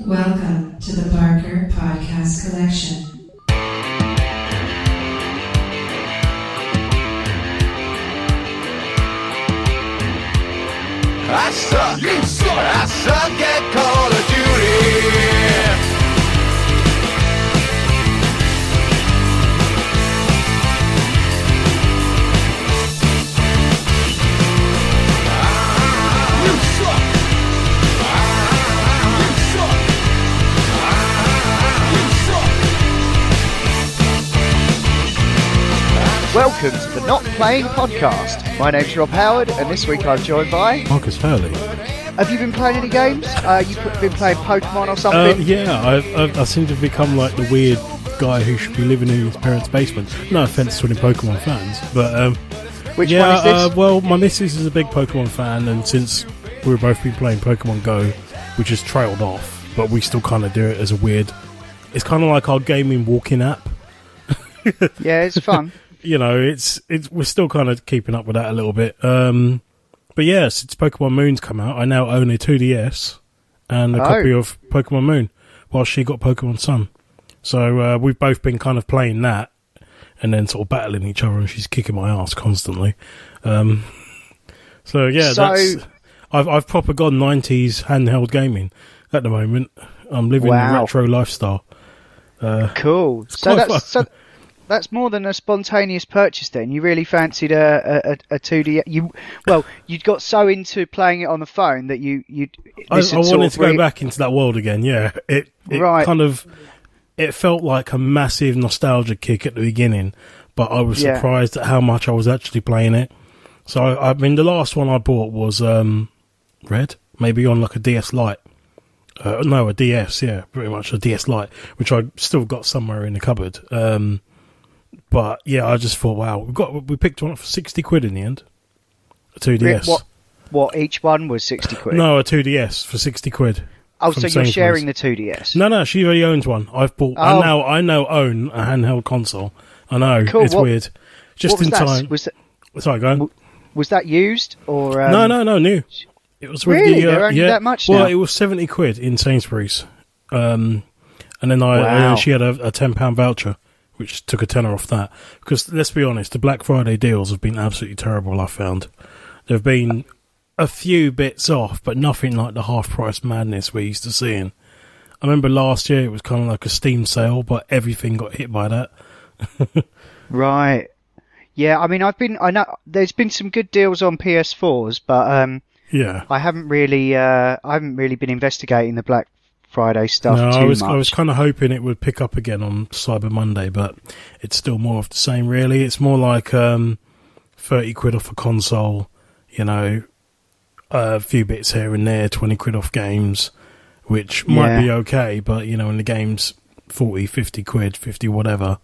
Welcome to the Barker Podcast Collection. I suck, you suck, I suck at Call of Duty. You suck. You suck. You suck. Welcome to the Not Playing Podcast. My name's Rob Howard, and this week I'm joined by Marcus Hurley. Have you been playing any games? You've been playing Pokemon or something? Yeah, I seem to have become like the weird guy who should be living in his parents' basement. No offence to any Pokemon fans, but Which one is this? Well, my missus is a big Pokemon fan, and since we've both been playing Pokemon Go, we just trailed off, but we still kind of do it as a weird. It's kind of like our gaming walking app. Yeah, it's fun. You know, it's we're still kind of keeping up with that a little bit. But yeah, since Pokemon Moon's come out, I now own a 2DS and a copy of Pokemon Moon, while she got Pokemon Sun. So we've both been kind of playing that, and then sort of battling each other, and she's kicking my ass constantly. So yeah, I've proper gone 90s handheld gaming at the moment. I'm living the retro lifestyle. Cool. That's more than a spontaneous purchase then. You really fancied a 2D. You'd got so into playing it on the phone that I wanted to go back into that world again, yeah. It kind of, it felt like a massive nostalgia kick at the beginning, but I was surprised at how much I was actually playing it. So, I mean, the last one I bought was Red, maybe on like a DS Lite. No, a DS, yeah, pretty much a DS Lite, which I still got somewhere in the cupboard. But yeah, I just thought, wow, we picked one up for 60 quid in the end. A 2DS. What? Each one was 60 quid? No, a 2DS for 60 quid. Oh, so you're sharing the 2DS? No, she already owns one. I've bought. Oh. I now own a handheld console. I know, cool. It's weird. Just in time. Sorry, go on. Was that used or? No, new. It was really they're only that much now? Well, it was 70 quid in Sainsbury's, and then she had a £10 voucher, which took a tenner off that. Because let's be honest, the Black Friday deals have been absolutely terrible. I found there have been a few bits off, but nothing like the half price madness we're used to seeing. I remember last year it was kind of like a Steam sale, but everything got hit by that. Right. Yeah, I mean, I know there's been some good deals on PS4s, but yeah, I haven't really been investigating the Black Friday stuff too much. I was kind of hoping it would pick up again on Cyber Monday, but it's still more of the same, really. It's more like 30 quid off a console, you know, a few bits here and there, 20 quid off games, which might be okay, but, you know, when the game's 40, 50 quid, 50 whatever,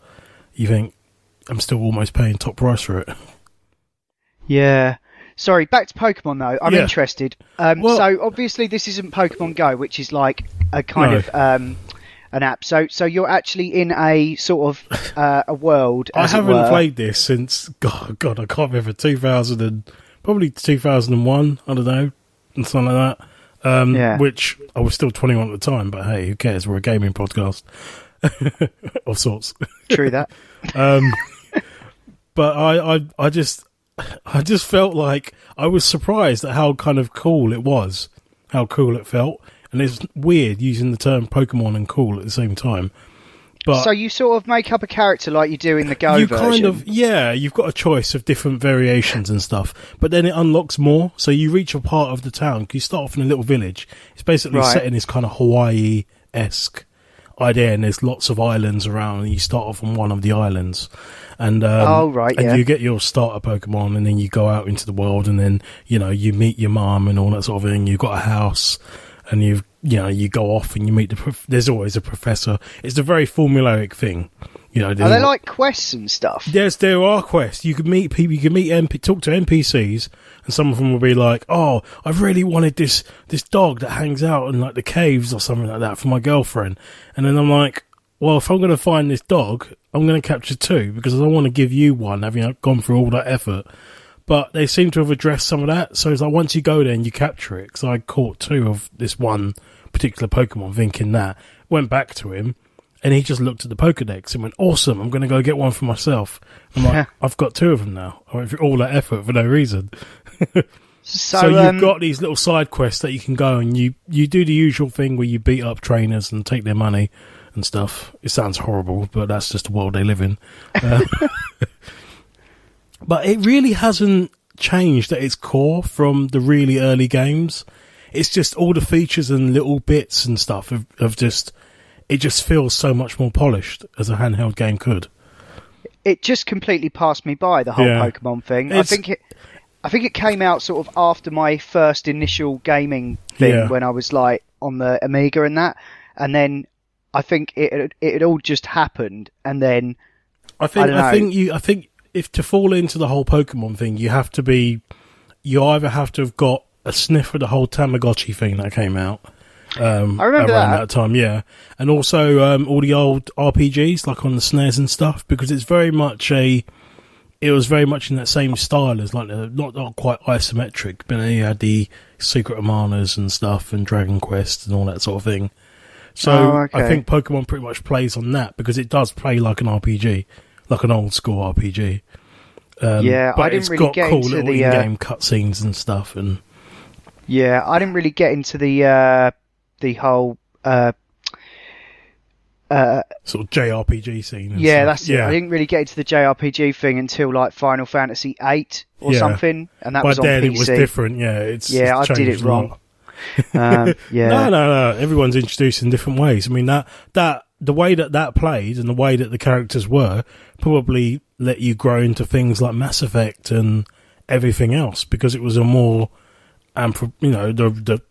you think, I'm still almost paying top price for it. Yeah. Sorry, back to Pokemon though. I'm interested. So obviously this isn't Pokemon Go, which is like a kind of an app. So you're actually in a sort of a world. I haven't played this since God, I can't remember 2001. I don't know, and something like that. Which I was still 21 at the time, but hey, who cares? We're a gaming podcast of sorts. True that. But I just felt like I was surprised at how kind of cool it was, how cool it felt. And it's weird using the term Pokemon and cool at the same time. But so you sort of make up a character like you do in the Go version? You've got a choice of different variations and stuff. But then it unlocks more. So you reach a part of the town. You start off in a little village. It's basically set in this kind of Hawaii-esque idea, and there's lots of islands around, and you start off on one of the islands. And you get your starter Pokemon, and then you go out into the world, and then, you know, you meet your mum and all that sort of thing. You've got a house, and you go off and you meet there's always a professor. It's a very formulaic thing. You know, are they like quests and stuff? Yes, there are quests. You can meet people. You can talk to NPCs, and some of them will be like, "Oh, I've really wanted this dog that hangs out in like the caves or something like that for my girlfriend." And then I'm like, "Well, if I'm going to find this dog, I'm going to capture two because I don't want to give you one, having gone through all that effort." But they seem to have addressed some of that. So it's like once you go there and you capture it, because I caught two of this one particular Pokemon, thinking that. Went back to him, and he just looked at the Pokedex and went, "Awesome! I'm going to go get one for myself." I'm like, "I've got 2 of them now." I went through all that effort for no reason. So you've got these little side quests that you can go and you do the usual thing where you beat up trainers and take their money and stuff. It sounds horrible, but that's just the world they live in. But it really hasn't changed at its core from the really early games. It's just all the features and little bits and stuff have just... It just feels so much more polished as a handheld game could. It just completely passed me by, the whole Pokemon thing. I think it came out sort of after my first initial gaming thing when I was like on the Amiga and that, and then I think it had all just happened, and then I think if to fall into the whole Pokemon thing, you either have to have got a sniff of the whole Tamagotchi thing that came out. I remember around that time, yeah, and also all the old RPGs like on the SNES and stuff, because it was very much in that same style as like not quite isometric, but you had the Secret of Manas and stuff and Dragon Quest and all that sort of thing. So I think Pokemon pretty much plays on that because it does play like an RPG, like an old school RPG. But I didn't really get cool into little the in-game cutscenes and stuff, and I didn't really get into the whole sort of JRPG scene. That's it. I didn't really get into the JRPG thing until like Final Fantasy VIII or something, and that was on PC. It was different. It's I did it wrong. No. Everyone's introduced in different ways. I mean that the way that played and the way that the characters were probably let you grow into things like Mass Effect and everything else, because it was a more, the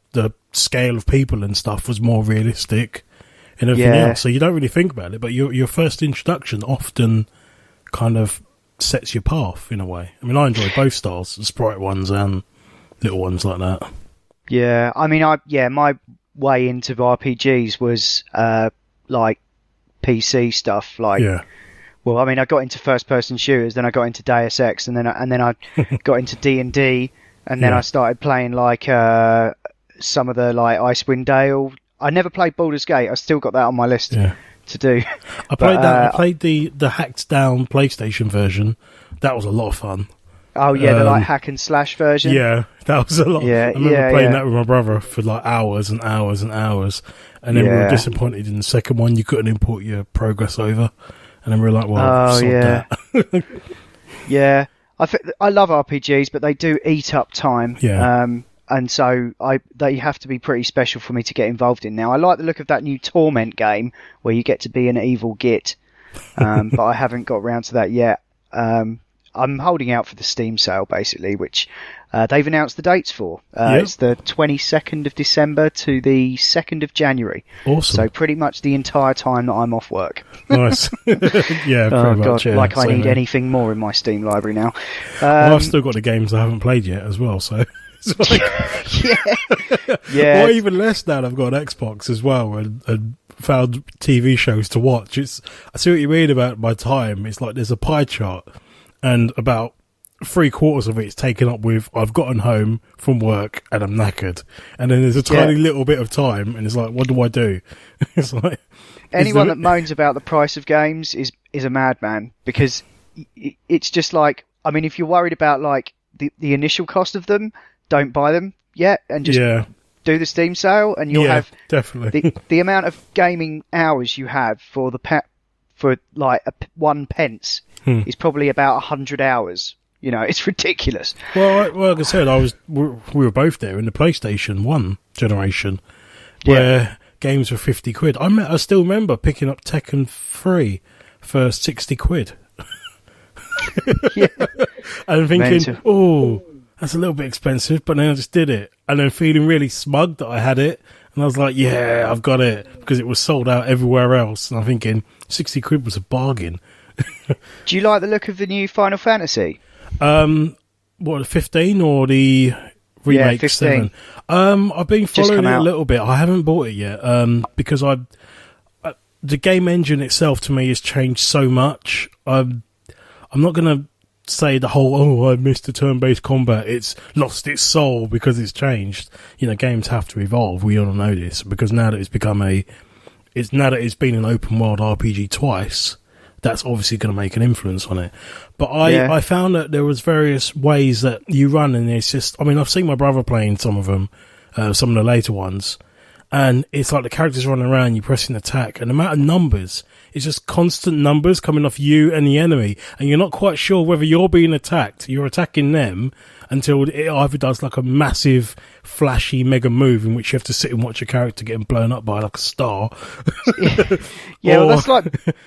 scale of people and stuff was more realistic and everything else. So you don't really think about it, but your first introduction often kind of sets your path in a way. I mean, I enjoy both styles, the sprite ones and little ones like that. Yeah, I mean, my way into RPGs was like PC stuff. Well, I mean, I got into first-person shooters, then I got into Deus Ex, and then I got into D&D, and then I started playing like some of the like Icewind Dale. I never played Baldur's Gate. I still got that on my list to do. I played that. I played the hacked down PlayStation version. That was a lot of fun. Oh yeah, the like hack and slash version. Yeah, that was a lot. Yeah, I remember playing that with my brother for like hours and hours and hours, and then we were disappointed in the second one. You couldn't import your progress over, and then we were like, "Well, that." Yeah, I love RPGs, but they do eat up time. Yeah. And so they have to be pretty special for me to get involved in now. I like the look of that new Torment game where you get to be an evil git, but I haven't got around to that yet. I'm holding out for the Steam sale, basically, which they've announced the dates for. It's the 22nd of December to the 2nd of January. Awesome. So pretty much the entire time that I'm off work. Nice. Yeah, pretty much. Yeah. Like I need anything more in my Steam library now. Well, I've still got the games I haven't played yet as well, so... Like, yeah. Or even less now, I've got an Xbox as well and found TV shows to watch. I see what you mean about my time. It's like there's a pie chart, and about 3/4 of it is taken up with I've gotten home from work and I'm knackered, and then there's a tiny little bit of time, and it's like, what do I do? It's like anyone that moans about the price of games is a madman, because it's just like, I mean, if you're worried about like the initial cost of them, don't buy them yet, and just do the Steam sale, and you'll have definitely the amount of gaming hours you have for for like 1 pence is probably about 100 hours. You know, it's ridiculous. Well, like I said, we were both there in the PlayStation 1 generation, where games were 50 quid. I still remember picking up Tekken 3 for 60 quid. And thinking, oh, that's a little bit expensive, but then I just did it, and then feeling really smug that I had it, and I was like, yeah, I've got it, because it was sold out everywhere else, and I'm thinking 60 quid was a bargain. Do you like the look of the new Final Fantasy? What, 15 or the remake 7? I've been following it a little bit. I haven't bought it yet, because the game engine itself to me has changed so much. I'm not going to say the whole, I missed the turn-based combat, it's lost its soul because it's changed. Games have to evolve. We all know this, because now that it's been an open world RPG twice, that's obviously going to make an influence on it. But I found that there was various ways that you run, and it's just, I've seen my brother playing some of them, some of the later ones, and it's like the characters running around, you pressing attack, and the amount of numbers, it's just constant numbers coming off you and the enemy, and you're not quite sure whether you're being attacked, you're attacking them, until it either does like a massive, flashy, mega move in which you have to sit and watch your character getting blown up by like a star. Well, that's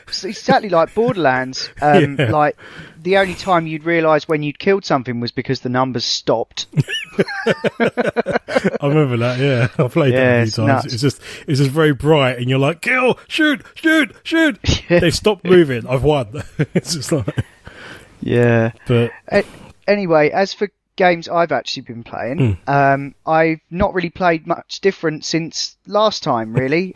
it's exactly like Borderlands. Like, the only time you'd realise when you'd killed something was because the numbers stopped. I remember that, yeah. I played that a few times. It's just very bright, and you're like, kill, shoot. They've stopped moving. I've won. It's just like... Yeah. But anyway, as for games I've actually been playing, I've not really played much different since last time, really.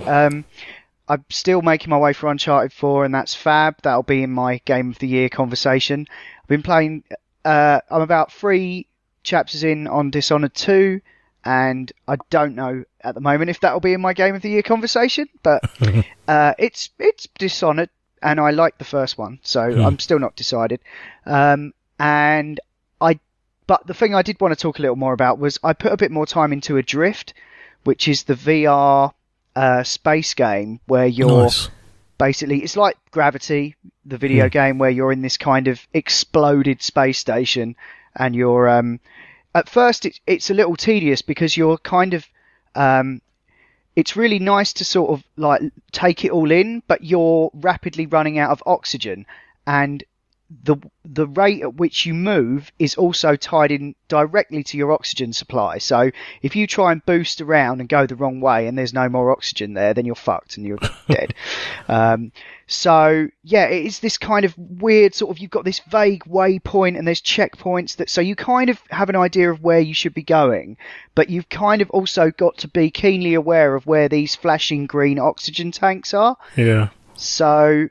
I'm still making my way for Uncharted 4, and that's fab. That'll be in my Game of the Year conversation. I've been playing... I'm about 3 chapters in on Dishonored 2, and I don't know at the moment if that'll be in my Game of the Year conversation, but it's Dishonored, and I like the first one, so I'm still not decided. But the thing I did want to talk a little more about was I put a bit more time into Adrift, which is the VR space game where you're basically, it's like Gravity, the video game, where you're in this kind of exploded space station, and you're at first it's a little tedious because you're kind of it's really nice to sort of like take it all in, but you're rapidly running out of oxygen, and the rate at which you move is also tied in directly to your oxygen supply. So if you try and boost around and go the wrong way and there's no more oxygen there, then you're fucked and you're dead. So yeah, it is this kind of weird sort of, you've got this vague waypoint and there's checkpoints that, so you kind of have an idea of where you should be going, but you've kind of also got to be keenly aware of where these flashing green oxygen tanks are. Yeah. So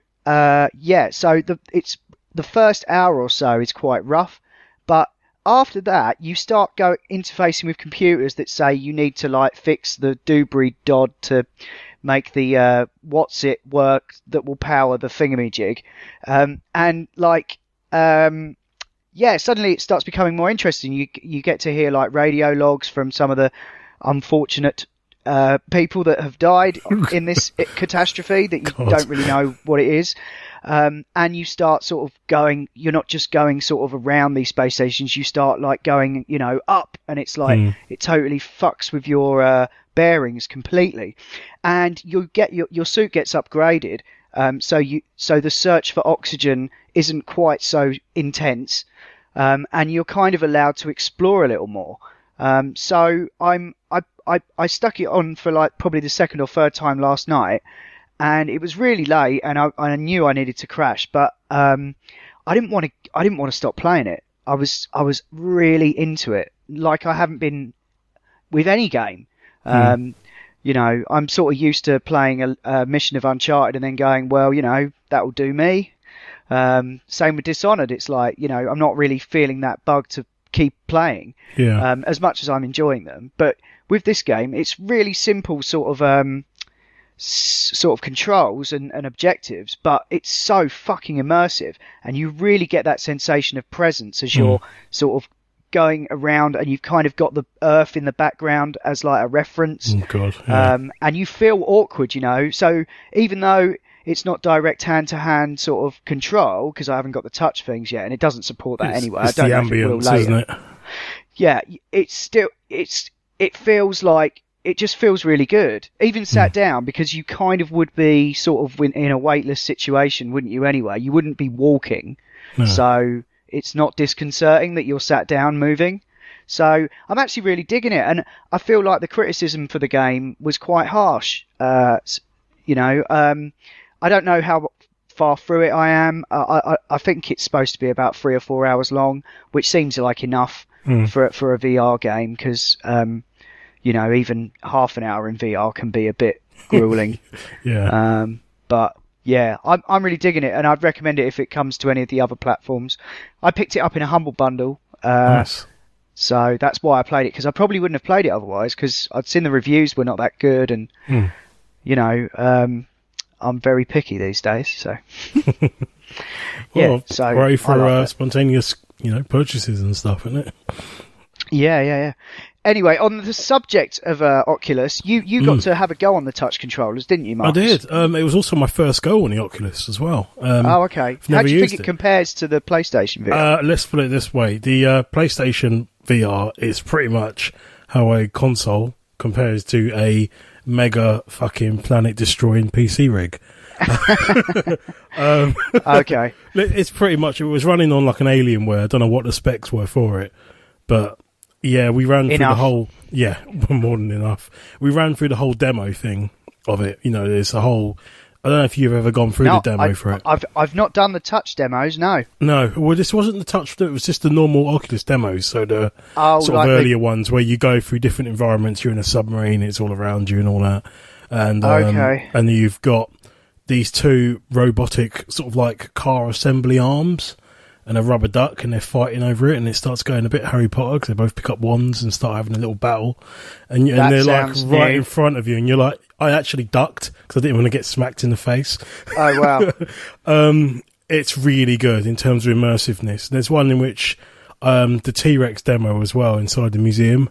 the first hour or so is quite rough, but after that you start interfacing with computers that say you need to like fix the Doobrey Dod to make the what's-it work that will power the thingamajig, suddenly it starts becoming more interesting. You get to hear like radio logs from some of the unfortunate people that have died in this catastrophe that you don't really know what it is. And you start sort of going, you're not just going sort of around these space stations, you start like going, up, and it's like, it totally fucks with your bearings completely. And you get your suit gets upgraded, so the search for oxygen isn't quite so intense, and you're kind of allowed to explore a little more. So I stuck it on for like probably the second or third time last night, and it was really late, and I knew I needed to crash, but I didn't want to stop playing it. I was really into it, like I haven't been with any game. I'm sort of used to playing a mission of Uncharted and then going, well, that'll do me. Same with Dishonored. It's like, I'm not really feeling that bug to keep playing, as much as I'm enjoying them. But with this game, it's really simple sort of controls and objectives, but it's so fucking immersive, and you really get that sensation of presence as you're sort of going around, and you've kind of got the earth in the background as like a reference. And you feel awkward, so even though it's not direct hand-to-hand sort of control, because I haven't got the touch things yet, and it doesn't support that anyway. I don't know if it will later. Isn't it? Yeah, it feels like, it just feels really good. Even sat down, because you kind of would be sort of in a weightless situation, wouldn't you anyway? You wouldn't be walking. No. So it's not disconcerting that you're sat down moving. So I'm actually really digging it. And I feel like the criticism for the game was quite harsh. I don't know how far through it I am. I think it's supposed to be about 3 or 4 hours long, which seems like enough for a VR game, because even half an hour in VR can be a bit grueling. Yeah. But Yeah, I'm really digging it, and I'd recommend it if it comes to any of the other platforms. I picked it up in a humble bundle, Nice. so that's why I played it, because I probably wouldn't have played it otherwise, because I'd seen the reviews were not that good, and I'm very picky these days. So Well, so great for I like it. spontaneous, purchases and stuff, isn't it? Yeah. Anyway, on the subject of Oculus, you got to have a go on the touch controllers, didn't you, Mark? I did. It was also my first go on the Oculus as well. Oh, okay. How do you think it compares to the PlayStation VR? Let's put it this way. The PlayStation VR is pretty much how a console compares to a mega fucking planet-destroying PC rig. Okay. It's pretty much, it was running on like an Alienware. I don't know what the specs were for it, but yeah, we ran through the whole, more than enough. We ran through the whole demo thing of it. There's a whole, I don't know if you've ever gone through the demo for it. I've not done the touch demos, no. No, well, this wasn't the touch, it was just the normal Oculus demos, so the sort like of earlier ones where you go through different environments, you're in a submarine, it's all around you and all that. And Okay. and you've got these two robotic sort of like car assembly arms and a rubber duck, and they're fighting over it, and it starts going a bit Harry Potter because they both pick up wands and start having a little battle, and they're like right in front of you, and you're like, I actually ducked because I didn't want to get smacked in the face. Oh wow. It's really good in terms of immersiveness. There's one in which the T-Rex demo as well inside the museum.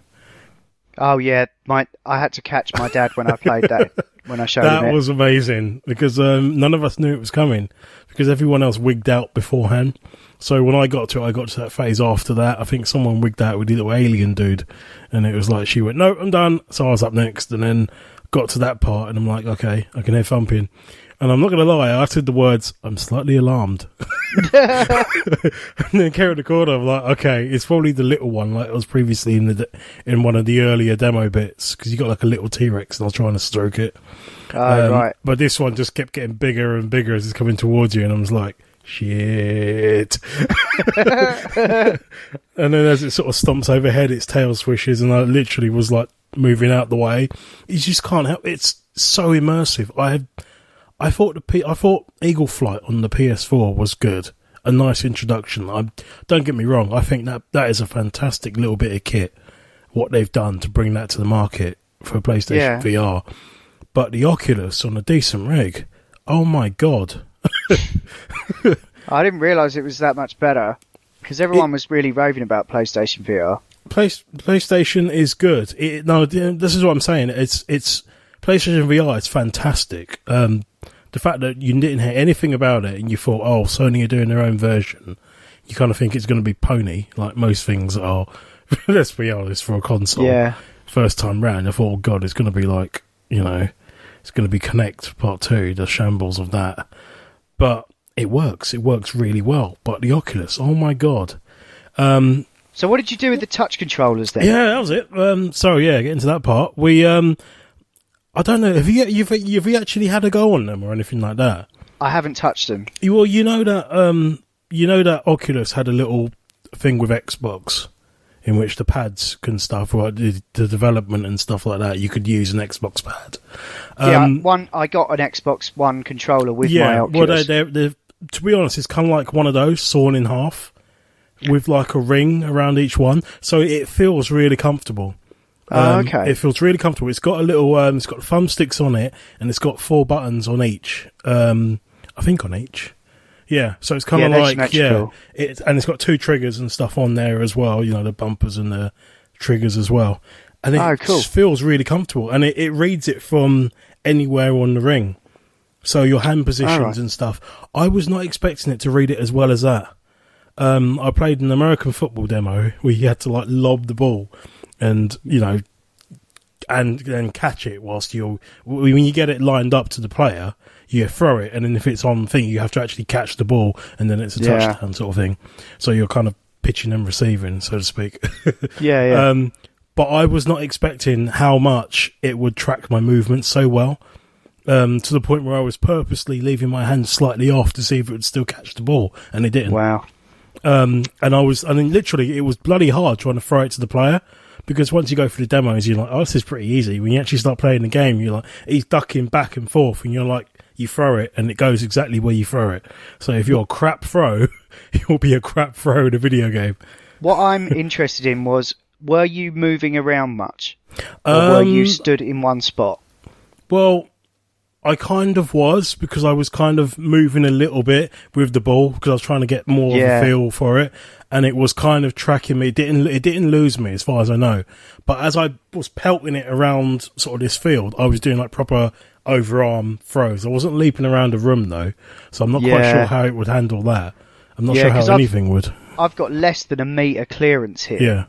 Oh yeah, I had to catch my dad when I played that. When I showed him That it. was amazing because none of us knew it was coming because everyone else wigged out beforehand. So when I got to that phase after that. I think someone wigged out with the little alien dude, and it was like she went, "No, I'm done." So I was up next, and then got to that part, and I'm like, "Okay, I can hear thumping." And I'm not going to lie, I uttered the words, "I'm slightly alarmed." And then carried the corner, I'm like, okay, it's probably the little one, like it was previously in one of the earlier demo bits, because you got like a little T-Rex, and I was trying to stroke it. Right. But this one just kept getting bigger and bigger as it's coming towards you, and I was like, shit. And then as it sort of stomps overhead, its tail swishes, and I literally was like moving out the way. You just can't help. It's so immersive. I thought Eagle Flight on the PS4 was good. A nice introduction. Don't get me wrong. I think that is a fantastic little bit of kit. What they've done to bring that to the market for PlayStation VR. But the Oculus on a decent rig. Oh my god. I didn't realise it was that much better because everyone was really raving about PlayStation VR. PlayStation is good. This is what I'm saying. It's PlayStation VR is fantastic. The fact that you didn't hear anything about it and you thought, oh, Sony are doing their own version, you kind of think it's going to be pony, like most things are. Let's be honest, for a console. Yeah. First time round, I thought, oh god, it's going to be like, it's going to be Connect Part 2, the shambles of that. But it works. It works really well. But the Oculus, oh my god. So what did you do with the touch controllers then? Yeah, that was it. Getting to that part. We, I don't know, have you actually had a go on them or anything like that? I haven't touched them. Well, that Oculus had a little thing with Xbox in which the pads can stuff, or the development and stuff like that. You could use an Xbox pad. I got an Xbox One controller with my Oculus. Well, they're, to be honest, it's kind of like one of those sawn in half with like a ring around each one, so it feels really comfortable. Okay. It feels really comfortable. It's got a little, it's got thumbsticks on it, and it's got 4 buttons on each. I think on each. Yeah, so it's kind of like, cool. And it's got 2 triggers and stuff on there as well, the bumpers and the triggers as well. And it just feels really comfortable, and it reads it from anywhere on the ring. So your hand positions and stuff. I was not expecting it to read it as well as that. I played an American football demo where you had to like lob the ball and, and then catch it when you get it lined up to the player, you throw it, and then if it's on thing, you have to actually catch the ball, and then it's a touchdown sort of thing. So you're kind of pitching and receiving, so to speak. Yeah. But I was not expecting how much it would track my movements so well, to the point where I was purposely leaving my hand slightly off to see if it would still catch the ball, and it didn't. Wow. Literally, it was bloody hard trying to throw it to the player. Because once you go through the demos, you're like, oh, this is pretty easy. When you actually start playing the game, you're like, he's ducking back and forth, and you're like, you throw it and it goes exactly where you throw it. So if you're a crap throw, you'll be a crap throw in a video game. What I'm interested in was, were you moving around much? Or were you stood in one spot? Well, I kind of was, because I was kind of moving a little bit with the ball because I was trying to get more of a feel for it, and it was kind of tracking me. It didn't lose me as far as I know, but as I was pelting it around sort of this field, I was doing like proper overarm throws. I wasn't leaping around a room though, so I'm not quite sure how it would handle that. I'm not sure how anything would. I've got less than a metre clearance here,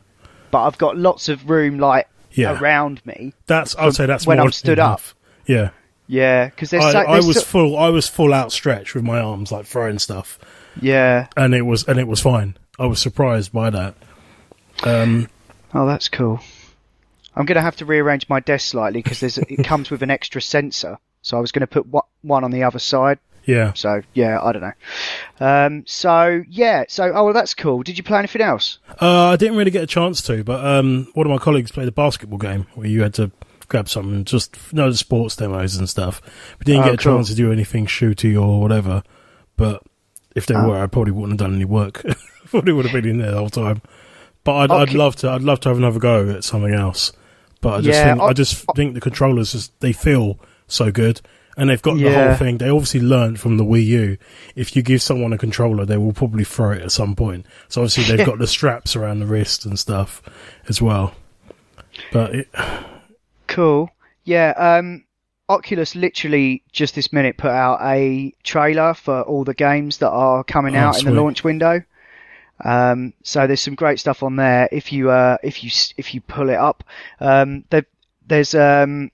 but I've got lots of room around me. I'd say that's when more I'm stood enough. up. Yeah, because I was full outstretched with my arms, like throwing stuff. Yeah, and it was fine. I was surprised by that. Oh, that's cool. I'm going to have to rearrange my desk slightly because it comes with an extra sensor. So I was going to put one on the other side. Yeah. So yeah, I don't know. So that's cool. Did you play anything else? I didn't really get a chance to, but one of my colleagues played a basketball game where you had to grab something, just the sports demos and stuff. We didn't get a chance to do anything shooty or whatever. But if there were, I probably wouldn't have done any work. Probably would have been in there the whole time. But I'd love to have another go at something else. But I just think the controllers they feel so good, and they've got the whole thing. They obviously learned from the Wii U. If you give someone a controller, they will probably throw it at some point. So obviously they've got the straps around the wrist and stuff as well. But cool. Yeah. Oculus literally just this minute put out a trailer for all the games that are coming out in the launch window. So there's some great stuff on there. If you pull it up, there's the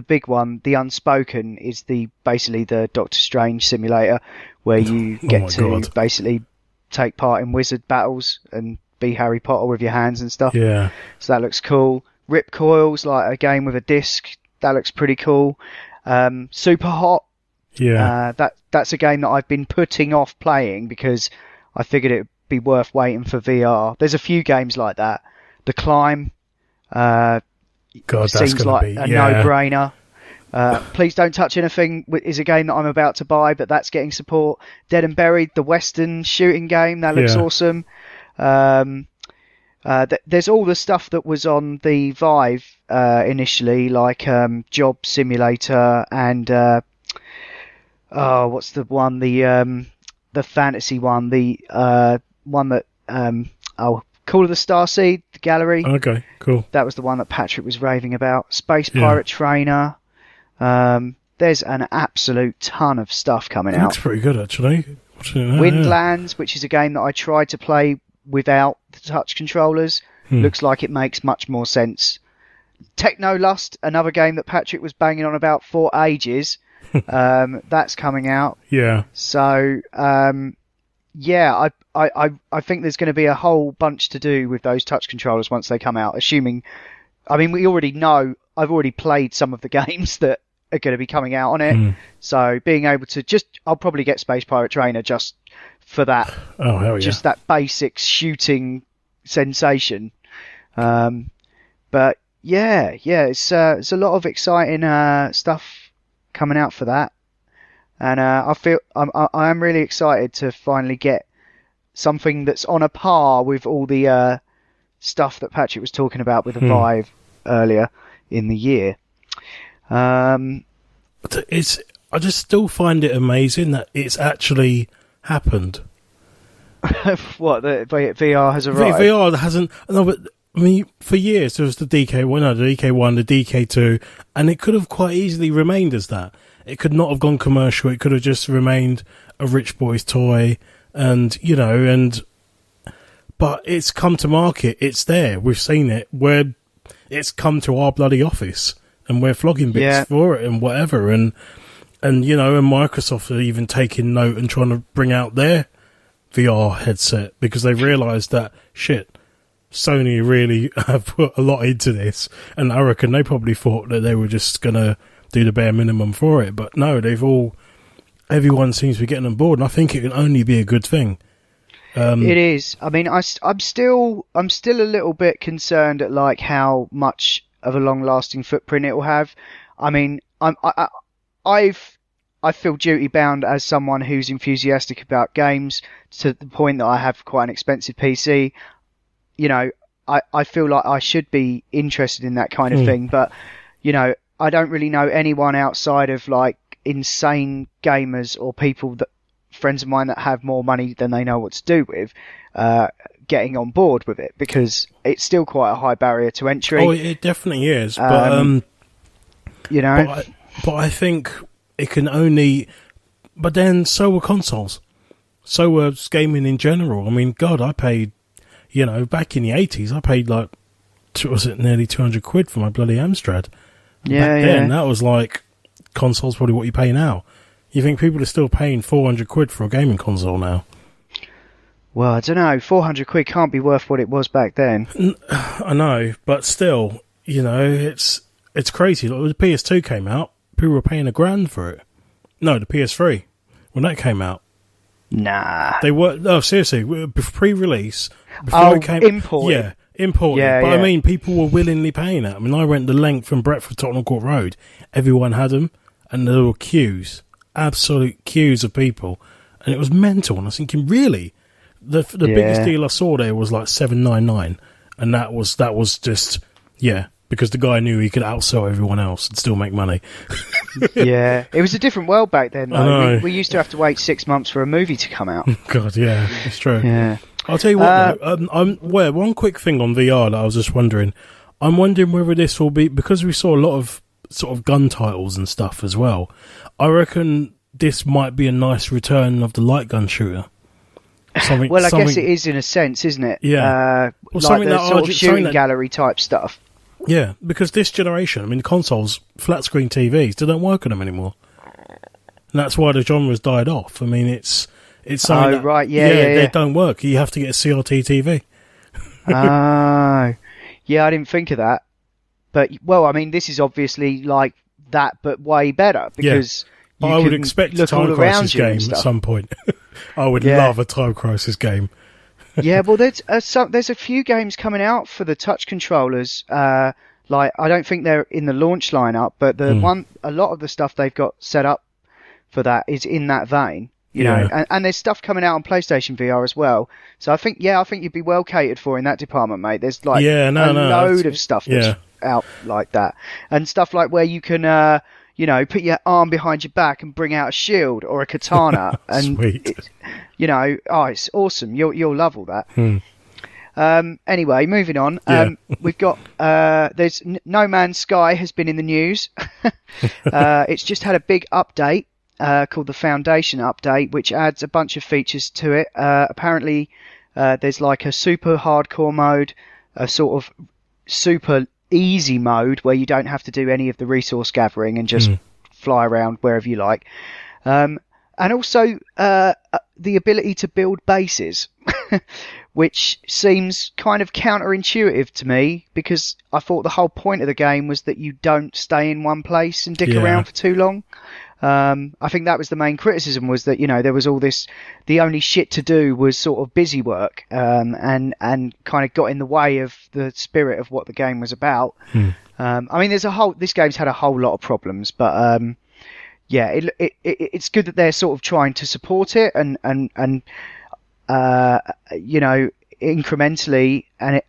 big one, the Unspoken, is basically the Doctor Strange simulator where you get to basically take part in wizard battles and be Harry Potter with your hands and stuff. Yeah. So that looks cool. Rip Coil's like a game with a disc. That looks pretty cool. Super Hot. Yeah. That's a game that I've been putting off playing because I figured it would be worth waiting for VR. There's a few games like that. The Climb seems like a no-brainer. Please Don't Touch Anything is a game that I'm about to buy, but that's getting support. Dead and Buried, the Western shooting game, that looks awesome. There's all the stuff that was on the Vive initially, like Job Simulator and what's the one? The fantasy one, the one that Call of the Starseed, the Gallery. Okay, cool. That was the one that Patrick was raving about. Space Pirate Trainer. There's an absolute ton of stuff coming out. Looks pretty good, actually. Windlands, which is a game that I tried to play without the touch controllers. Looks like it makes much more sense. Technolust, another game that Patrick was banging on about for ages. That's coming out. Yeah. So, I think there's going to be a whole bunch to do with those touch controllers once they come out. We already know, I've already played some of the games that are going to be coming out on it. So being able to I'll probably get Space Pirate Trainer just for that. Oh, hell yeah. Just that basic shooting sensation. But yeah, it's a lot of exciting stuff coming out for that. And I am really excited to finally get something that's on a par with all the stuff that Patrick was talking about with the Vive earlier in the year. I just still find it amazing that it's actually happened. What, the VR has arrived? VR hasn't. No, but I mean, for years there was the DK1, the DK1, the DK2, and it could have quite easily remained as that. It could not have gone commercial. It could have just remained a rich boy's toy, but it's come to market. It's there. We've seen it. It's come to our bloody office, and we're flogging bits for it and whatever. And Microsoft are even taking note and trying to bring out their VR headset because they realised that Sony really have put a lot into this, and I reckon they probably thought that they were just gonna do the bare minimum for it, but no, everyone seems to be getting on board, and I think it can only be a good thing. It is. I mean, I'm still a little bit concerned at like how much of a long-lasting footprint it will have. I mean, I feel duty bound as someone who's enthusiastic about games to the point that I have quite an expensive PC. You know, I feel like I should be interested in that kind of thing, but you know, I don't really know anyone outside of like insane gamers or people that friends of mine that have more money than they know what to do with, getting on board with it, because it's still quite a high barrier to entry. Oh, it definitely is, but you know, but I think it can only. But then, so were consoles, so were gaming in general. I mean, God, I paid, you know, back in the 80s, I paid like, was it nearly 200 quid for my bloody Amstrad? Yeah, back then, that was like consoles probably what you pay now. You think people are still paying 400 quid for a gaming console now? Well, I don't know. 400 quid can't be worth what it was back then. I know, but still, you know, it's crazy. Like, the PS2 came out, people were paying $1,000 for it. No, the PS3 when that came out. Nah, they were. No, seriously, pre-release. Before it came, imported. Yeah, imported. Yeah, but yeah. I mean, people were willingly paying that. I mean, I went the length from Brentford to Tottenham Court Road. Everyone had them, and there were queues, absolute queues of people, and it was mental. And I was thinking, really, the biggest deal I saw there was like $799, and that was just because the guy knew he could outsell everyone else and still make money. Yeah, it was a different world back then, I though. know. We used to have to wait 6 months for a movie to come out. God, yeah, it's true. Yeah. I'll tell you what, though, one quick thing on VR that I was just wondering. I'm wondering whether this will be, because we saw a lot of sort of gun titles and stuff as well, I reckon this might be a nice return of the light gun shooter. Well, I guess it is in a sense, isn't it? Yeah. Like the sort of shooting gallery type stuff. Yeah, because this generation, I mean, consoles, flat screen TVs, they don't work on them anymore. And that's why the genre's died off. I mean, it's something that, right, yeah, they don't work. You have to get a CRT TV. Oh, yeah, I didn't think of that. But, well, I mean, this is obviously like that, but way better, because I would expect a Time Crisis game at some point. I would love a Time Crisis game. Yeah, well, there's a few games coming out for the touch controllers. Like, I don't think they're in the launch lineup, but a lot of the stuff they've got set up for that is in that vein. You know, and there's stuff coming out on PlayStation VR as well. So I think you'd be well catered for in that department, mate. There's like a load of stuff that's out like that, and stuff like where you can, put your arm behind your back and bring out a shield or a katana, and Sweet. It's awesome. You'll love all that. Anyway, moving on. We've got there's No Man's Sky has been in the news. It's just had a big update. Called the Foundation Update, which adds a bunch of features to it. Apparently, there's like a super hardcore mode, a sort of super easy mode where you don't have to do any of the resource gathering and just fly around wherever you like. And also the ability to build bases, which seems kind of counterintuitive to me, because I thought the whole point of the game was that you don't stay in one place and dick around for too long. I think that was the main criticism, was that, there was all this, the only shit to do was sort of busy work, and kind of got in the way of the spirit of what the game was about. I mean, this game's had a whole lot of problems, but, it's good that they're sort of trying to support it and incrementally and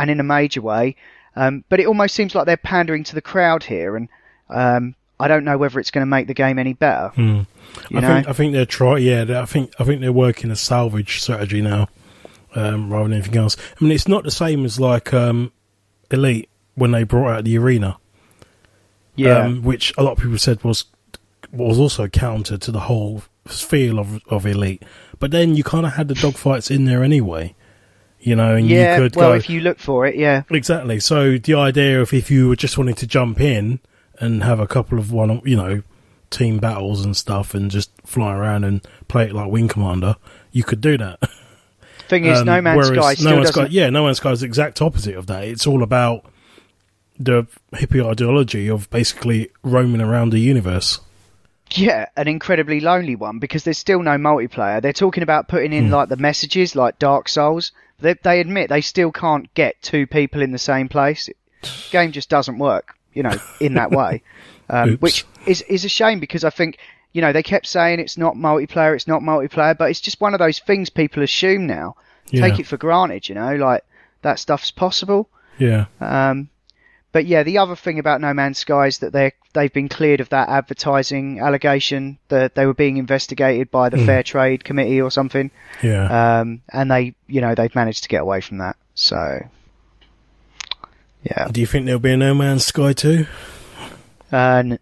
in a major way. But it almost seems like they're pandering to the crowd here, and, I don't know whether it's going to make the game any better. I think they're trying. Yeah, I think they're working a salvage strategy now, rather than anything else. I mean, it's not the same as like Elite when they brought out the arena, which a lot of people said was also counter to the whole feel of Elite. But then you kind of had the dogfights in there anyway, and you could go, if you look for it, exactly. So the idea of if you were just wanting to jump in and have a couple of team battles and stuff and just fly around and play it like Wing Commander, you could do that. Thing is, No Man's Sky still doesn't... No Man's Sky is the exact opposite of that. It's all about the hippie ideology of basically roaming around the universe. Yeah, an incredibly lonely one, because there's still no multiplayer. They're talking about putting in like the messages, like Dark Souls. They admit they still can't get two people in the same place. The game just doesn't work, in that way. which is a shame because I think, you know, they kept saying it's not multiplayer, but it's just one of those things people assume now. Take it for granted, you know, like that stuff's possible. Yeah. But yeah, the other thing about No Man's Sky is that they've been cleared of that advertising allegation that they were being investigated by the Fair Trade Committee or something. Yeah. And they've managed to get away from that. So, yeah. Do you think there'll be a No Man's Sky 2? No.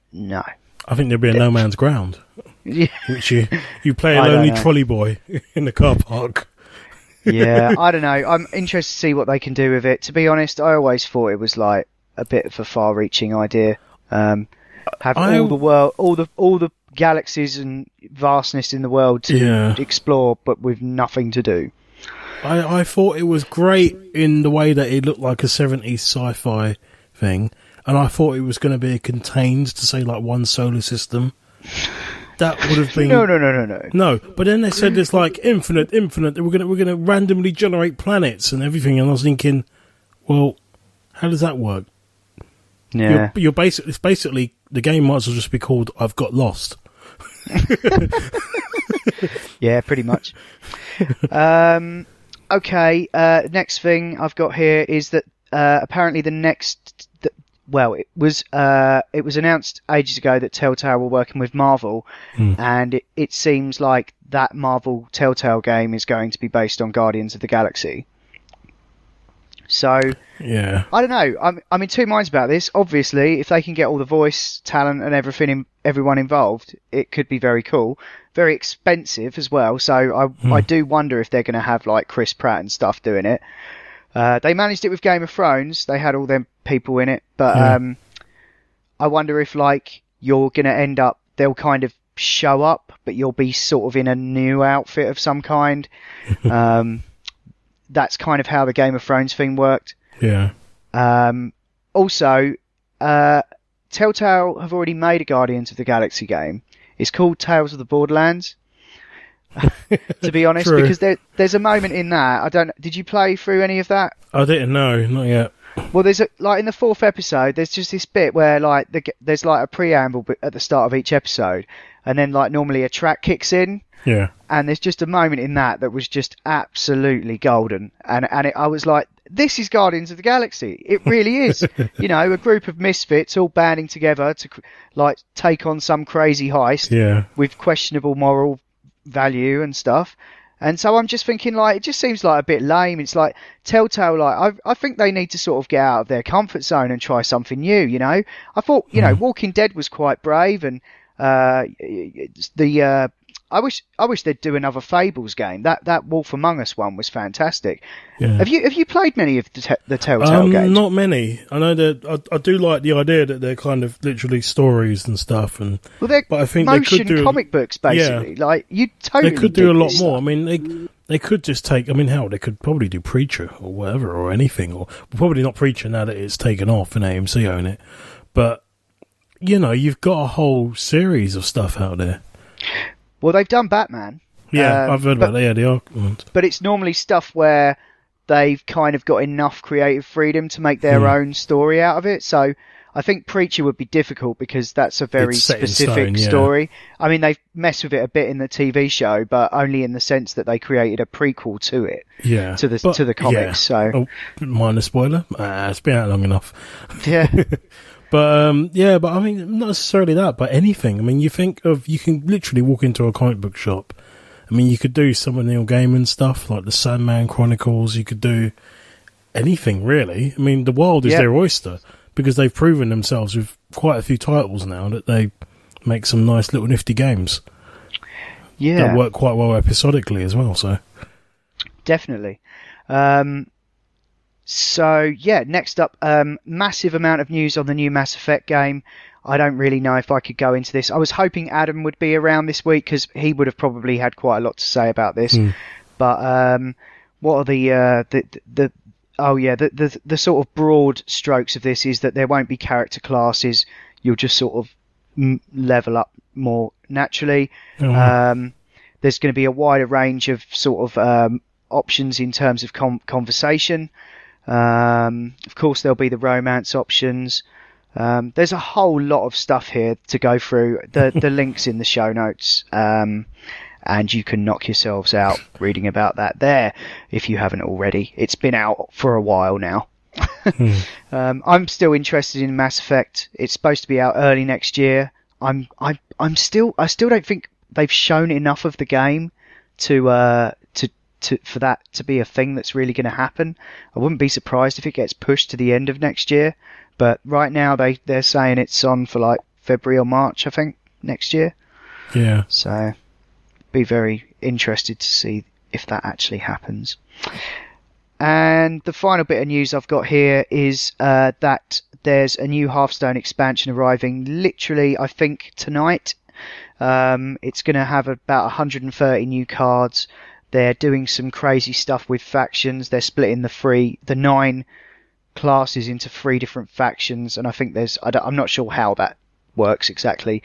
I think there'll be a No Man's Ground. Yeah. Which you play a lonely trolley boy in the car park. Yeah, I don't know. I'm interested to see what they can do with it. To be honest, I always thought it was like a bit of a far-reaching idea. Have all the world, all the galaxies and vastness in the world to explore, but with nothing to do. I thought it was great in the way that it looked like a 70s sci-fi thing, and I thought it was going to be contained to say like one solar system. That would have been no. But then they said it's like infinite. We're gonna randomly generate planets and everything, and I was thinking, well, how does that work? Yeah, you're basically the game might as well just be called "I've Got Lost." Yeah, pretty much. Okay. Next thing I've got here is that apparently it was announced ages ago that Telltale were working with Marvel, and it seems like that Marvel Telltale game is going to be based on Guardians of the Galaxy. So, yeah, I don't know. I'm in two minds about this. Obviously, if they can get all the voice talent and everyone involved, it could be very cool. Very expensive as well. So I do wonder if they're going to have like Chris Pratt and stuff doing it. They managed it with Game of Thrones. They had all them people in it, but I wonder if like you're going to end up, they'll kind of show up, but you'll be sort of in a new outfit of some kind. That's kind of how the Game of Thrones thing worked. Yeah. Also, Telltale have already made a Guardians of the Galaxy game. It's called Tales of the Borderlands. To be honest, True. because there's a moment in that. Did you play through any of that? I didn't know, not yet. Well, there's like in the 4th episode, there's just this bit where like there's like a preamble at the start of each episode, and then like normally a track kicks in. Yeah. And there's just a moment in that was just absolutely golden, and I was like, this is Guardians of the Galaxy. It really is. You know, a group of misfits all banding together to like take on some crazy heist with questionable moral value and stuff. And so I'm just thinking, like, it just seems like a bit lame. It's like Telltale, like, I think they need to sort of get out of their comfort zone and try something new, you know? I thought, you know, Walking Dead was quite brave, and I wish they'd do another Fables game. That Wolf Among Us one was fantastic. Yeah. Have you played many of the Telltale games? Not many. I know that I do like the idea that they're kind of literally stories and stuff, and they're but I think motion they could do comic books basically. Yeah. Like you totally they could do a lot this more. stuff. I mean, they could just take. I mean, hell, they could probably do Preacher or whatever or anything, or probably not Preacher now that it's taken off and AMC own it. But you know, you've got a whole series of stuff out there. Well, they've done Batman. Yeah, I've heard about that. Yeah, the argument. But it's normally stuff where they've kind of got enough creative freedom to make their own story out of it. So I think Preacher would be difficult because that's a very specific story. I mean, they've messed with it a bit in the TV show, but only in the sense that they created a prequel to it. Yeah, to the comics. Yeah. So, minor spoiler. It's been out long enough. Yeah. But but I mean, not necessarily that, but anything. I mean, you can literally walk into a comic book shop. I mean, you could do some of Neil Gaiman stuff, like the Sandman Chronicles. You could do anything, really. I mean, the world is their oyster, because they've proven themselves with quite a few titles now that they make some nice little nifty games. Yeah. That work quite well episodically as well, so. Definitely. So, yeah, next up, massive amount of news on the new Mass Effect game. I don't really know if I could go into this. I was hoping Adam would be around this week because he would have probably had quite a lot to say about this. But what are the sort of broad strokes of this is that there won't be character classes. You'll just sort of level up more naturally. There's going to be a wider range of sort of options in terms of conversation. Of course, there'll be the romance options. There's a whole lot of stuff here to go through. The link's in the show notes, and you can knock yourselves out reading about that there if you haven't already. It's been out for a while now. I'm still interested in Mass Effect. It's supposed to be out early next year. I still don't think they've shown enough of the game for that to be a thing that's really going to happen. I wouldn't be surprised if it gets pushed to the end of next year. But right now they're saying it's on for like February or March, I think, next year. Yeah. So be very interested to see if that actually happens. And the final bit of news I've got here is that there's a new Hearthstone expansion arriving literally, I think, tonight. It's going to have about 130 new cards. They're doing some crazy stuff with factions. They're splitting the 9 classes into 3 different factions, and I think I'm not sure how that works exactly.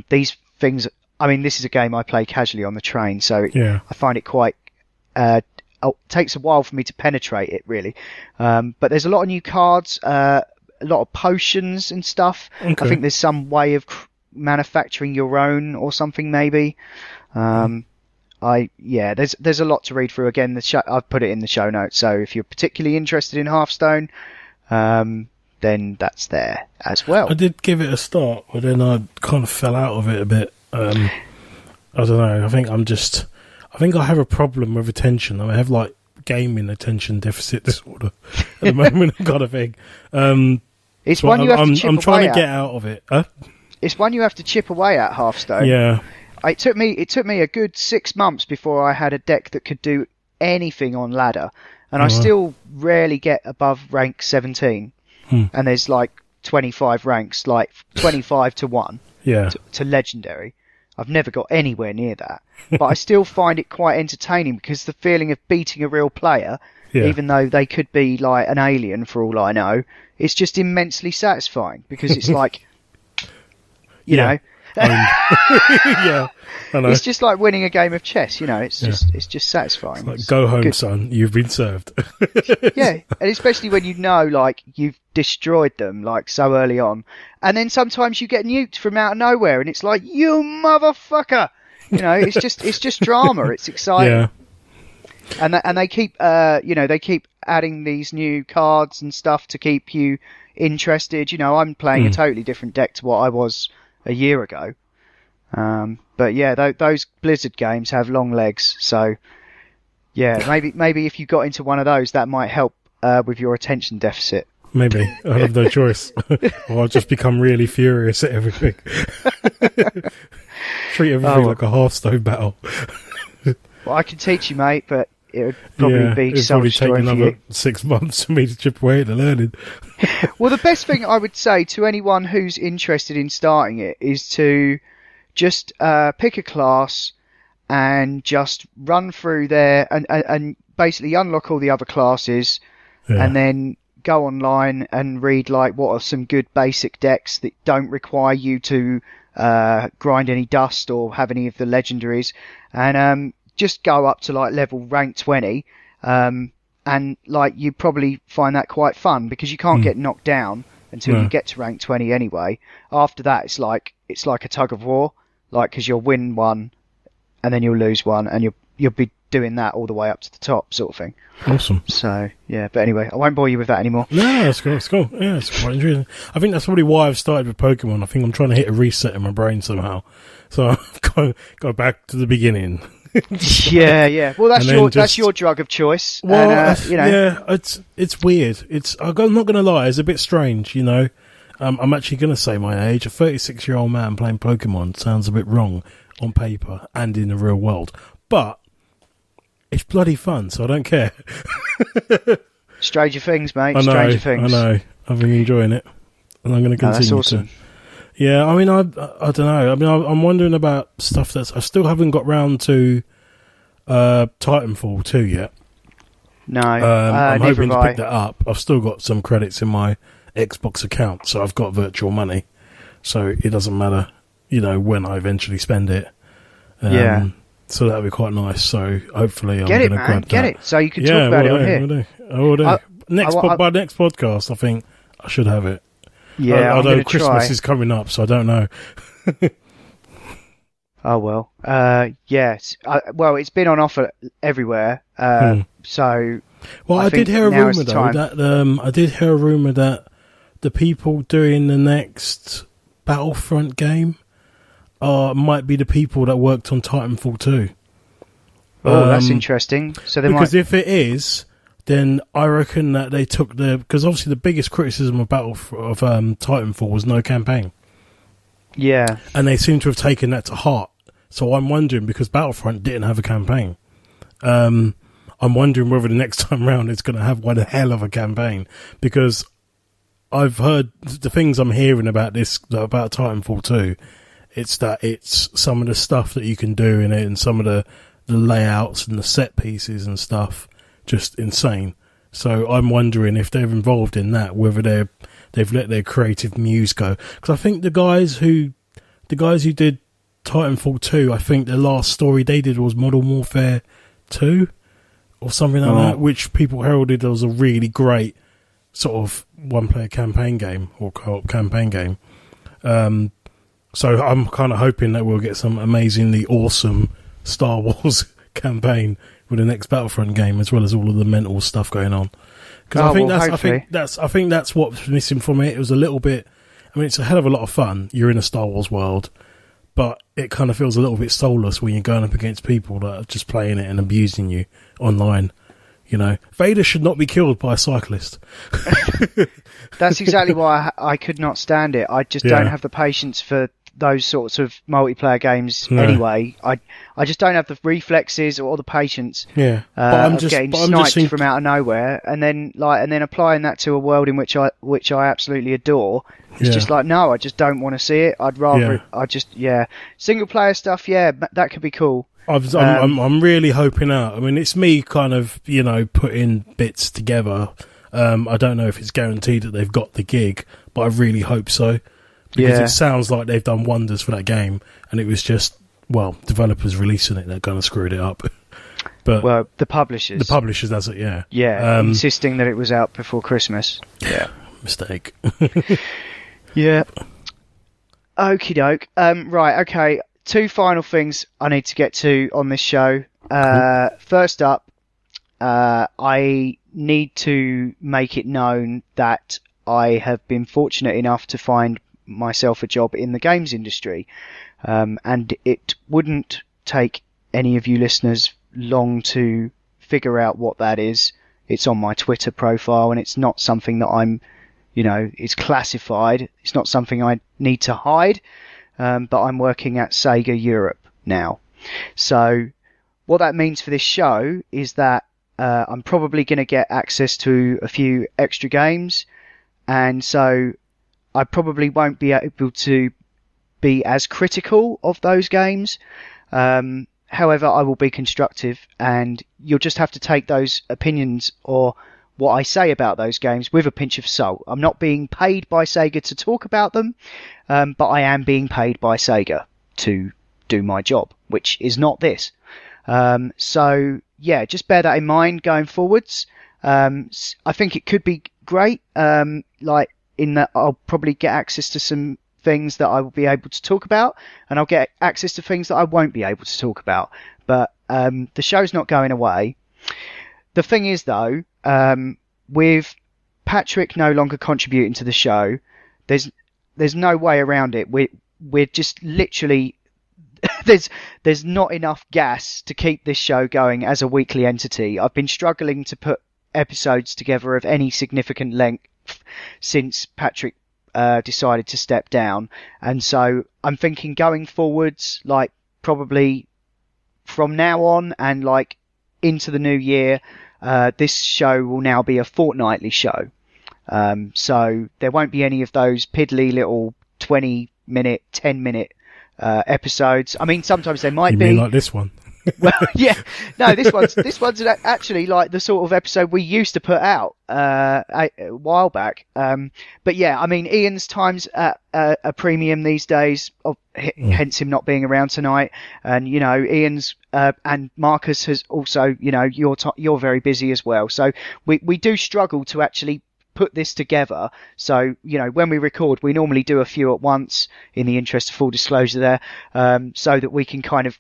These things, I mean, this is a game I play casually on the train, so I find it quite takes a while for me to penetrate it, really. But there's a lot of new cards, a lot of potions and stuff. Okay. I think there's some way of manufacturing your own or something, maybe. There's a lot to read through. Again, I've put it in the show notes, so if you're particularly interested in Hearthstone, then that's there as well. I did give it a start, but then I kind of fell out of it a bit. I don't know. I think I have a problem with attention. I have like gaming attention deficit disorder at the moment, kind of thing. It's one you have to chip away at. I'm trying to get out of it. Huh? It's one you have to chip away at, Hearthstone. Yeah. It took me a good 6 months before I had a deck that could do anything on ladder, and I still rarely get above rank 17. And there's like 25 ranks, like 25 to 1 to legendary. I've never got anywhere near that, but I still find it quite entertaining because the feeling of beating a real player, even though they could be like an alien for all I know, it's just immensely satisfying because it's like, you know. Yeah, I know. It's just like winning a game of chess, you know. It's just satisfying. It's like, go home, son. You've been served. Yeah, and especially when you know, like, you've destroyed them like so early on, and then sometimes you get nuked from out of nowhere, and it's like, you motherfucker. You know, it's just drama. It's exciting. Yeah. And they keep they keep adding these new cards and stuff to keep you interested. You know, I'm playing a totally different deck to what I was a year ago. But yeah, those Blizzard games have long legs, so yeah, maybe if you got into one of those, that might help with your attention deficit. Maybe. I have no choice. Or I'll just become really furious at everything. Treat everything like a Hearthstone battle. Well, I can teach you, mate, but it would probably be self-destroying for you. Take another 6 months for me to chip away at the learning. Well, the best thing I would say to anyone who's interested in starting it is to just pick a class and just run through there and basically unlock all the other classes and then go online and read like what are some good basic decks that don't require you to grind any dust or have any of the legendaries, and just go up to like level rank 20, and like you probably find that quite fun because you can't get knocked down until you get to rank 20 anyway. After that, it's like a tug of war, like, because you'll win one and then you'll lose one, and you'll be doing that all the way up to the top, sort of thing. Awesome. So yeah, but anyway, I won't bore you with that anymore. No, that's cool. It's cool. Yeah, it's quite interesting. I think that's probably why I've started with Pokemon. I think I'm trying to hit a reset in my brain somehow, so I've go back to the beginning. Yeah. Well, that's your drug of choice. Well, and, you know. Yeah, it's weird. I'm not going to lie, it's a bit strange. You know, I'm actually going to say my age. A 36-year-old man playing Pokemon sounds a bit wrong on paper and in the real world, but it's bloody fun, so I don't care. Stranger Things, mate. Stranger Things. I know. I've been enjoying it, and I'm going to continue. That's awesome. Yeah, I mean, I don't know. I mean, I'm wondering about stuff I still haven't got round to Titanfall 2 yet. No, I'm hoping to pick I. that up. I've still got some credits in my Xbox account, so I've got virtual money. So it doesn't matter, you know, when I eventually spend it. Yeah. So that'll be quite nice. So hopefully I'm going to grab that. Get it, so you can talk about it on here. I will do. By next podcast, I think I should have it. Yeah, although I'm Christmas try. is coming up, so I don't know. Oh well. Yes. Well, it's been on offer everywhere. So. Well, I did hear a rumor though that I did hear a rumor that the people doing the next Battlefront game might be the people that worked on Titanfall 2. Oh, that's interesting. So because if it is, then I reckon that they took because obviously the biggest criticism of Titanfall was no campaign. Yeah, and they seem to have taken that to heart. So I'm wondering, because Battlefront didn't have a campaign, I'm wondering whether the next time round it's going to have one hell of a campaign, because I've heard the things I'm hearing about Titanfall 2. It's some of the stuff that you can do in it, and some of the layouts and the set pieces and stuff, just insane. So I'm wondering if they're involved in that, whether they've let their creative muse go. Because I think the guys who did Titanfall 2, I think the last story they did was Modern Warfare 2 or something like that, which people heralded as a really great sort of one-player campaign game or co-op campaign game. So I'm kind of hoping that we'll get some amazingly awesome Star Wars campaign with the next Battlefront game, as well as all of the mental stuff going on. Because I think that's what's missing from it. It was a little bit. I mean, it's a hell of a lot of fun. You're in a Star Wars world, but it kind of feels a little bit soulless when you're going up against people that are just playing it and abusing you online. You know, Vader should not be killed by a cyclist. That's exactly why I could not stand it. I just don't have the patience for those sorts of multiplayer games anyway. I just don't have the reflexes or the patience of getting sniped from out of nowhere, and then applying that to a world in which I absolutely adore. It's just like, no, I just don't want to see it. I'd rather single player stuff. Yeah, that could be cool. I'm really hoping out. I mean, it's me kind of, putting bits together. I don't know if it's guaranteed that they've got the gig, but I really hope so. Because it sounds like they've done wonders for that game, and it was just, developers releasing it that kind of screwed it up. But the publishers. That's it, yeah. Yeah, insisting that it was out before Christmas. Yeah. Mistake. Yeah. Okie doke. Right, okay. 2 final things I need to get to on this show. First up, I need to make it known that I have been fortunate enough to find myself a job in the games industry, and it wouldn't take any of you listeners long to figure out what that is. It's on my Twitter profile, and it's not something that I'm, it's classified. It's not something I need to hide, but I'm working at Sega Europe now. So what that means for this show is that I'm probably going to get access to a few extra games, and so I probably won't be able to be as critical of those games. However, I will be constructive, and you'll just have to take those opinions or what I say about those games with a pinch of salt. I'm not being paid by Sega to talk about them, but I am being paid by Sega to do my job, which is not this. So, yeah, just bear that in mind going forwards. I think it could be great, in that I'll probably get access to some things that I will be able to talk about, and I'll get access to things that I won't be able to talk about. But the show's not going away. The thing is, though, with Patrick no longer contributing to the show, there's no way around it. We're just literally there's not enough gas to keep this show going as a weekly entity. I've been struggling to put episodes together of any significant length since Patrick decided to step down, and so I'm thinking going forwards, like probably from now on and like into the new year, this show will now be a fortnightly show. So there won't be any of those piddly little 20-minute, 10-minute episodes. I mean, sometimes there might be. You mean like this one? Well, yeah, no, this one's actually like the sort of episode we used to put out a while back. But yeah, I mean, Ian's time's at a premium these days, hence him not being around tonight. And Ian's and Marcus has also, you're very busy as well. So we do struggle to actually put this together. So, when we record, we normally do a few at once in the interest of full disclosure there, so that we can kind of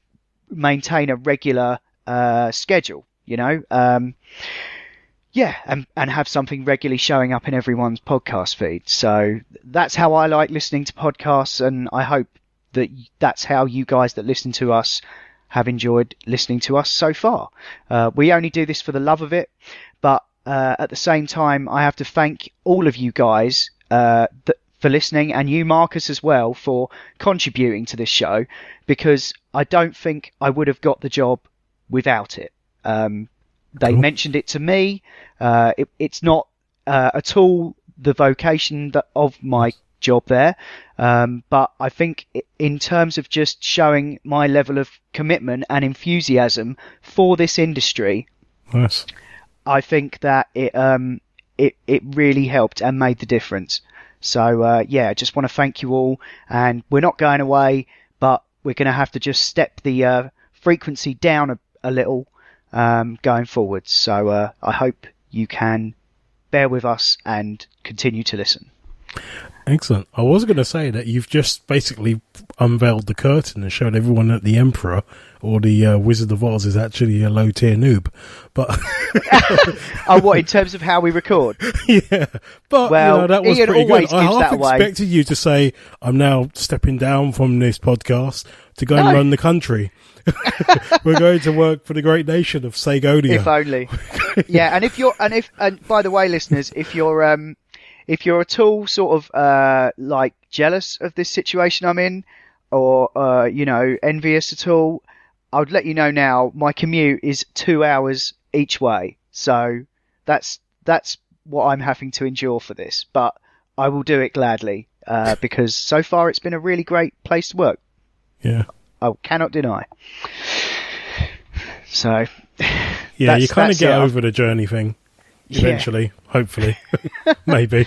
maintain a regular schedule, and have something regularly showing up in everyone's podcast feed. So that's how I like listening to podcasts, and I hope that that's how you guys that listen to us have enjoyed listening to us so far. We only do this for the love of it, but at the same time, I have to thank all of you guys for listening, and you, Marcus, as well, for contributing to this show, because I don't think I would have got the job without it. They mentioned it to me. It's not at all the vocation of my job there, but I think in terms of just showing my level of commitment and enthusiasm for this industry, nice. I think that it really helped and made the difference. So I just want to thank you all, and we're not going away, but we're going to have to just step the frequency down a little going forward. So I hope you can bear with us and continue to listen. Excellent. I was going to say that you've just basically unveiled the curtain and showed everyone that the Emperor or the Wizard of Oz is actually a low-tier noob. But oh, what, in terms of how we record? Yeah. But, well, that was Ian pretty always good. I gives half that away. expected you to say, I'm now stepping down from this podcast to go and run the country. We're going to work for the great nation of Segonia. If only. Yeah, and by the way, listeners, if you're at all sort of like jealous of this situation I'm in, or envious at all, I would let you know now. My commute is 2 hours each way, so that's what I'm having to endure for this. But I will do it gladly because so far it's been a really great place to work. Yeah, I cannot deny. So yeah, you kind of get over the journey thing. Eventually, hopefully, maybe.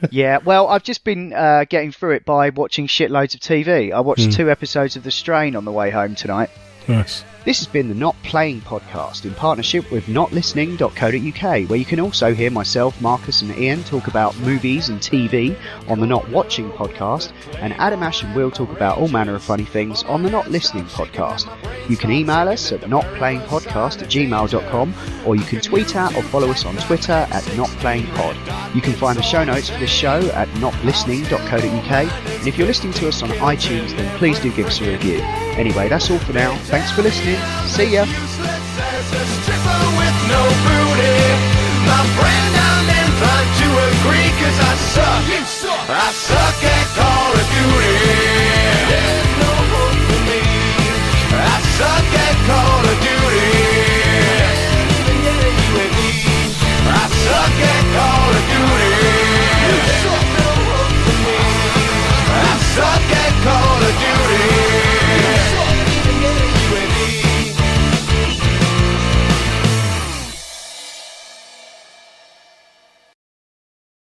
Yeah, well, I've just been getting through it by watching shitloads of TV. I watched 2 episodes of The Strain on the way home tonight. Nice. This has been the Not Playing podcast in partnership with notlistening.co.uk, where you can also hear myself, Marcus and Ian talk about movies and TV on the Not Watching podcast, and Adam, Ash and Will talk about all manner of funny things on the Not Listening podcast. You can email us at notplayingpodcast@gmail.com, or you can tweet at or follow us on Twitter at notplayingpod. You can find the show notes for this show at notlistening.co.uk, and if you're listening to us on iTunes, then please do give us a review. Anyway, that's all for now. Thanks for listening. See ya. There's a stripper with no booty. My friend, I'm inclined to agree, 'cause I suck. You suck. I suck at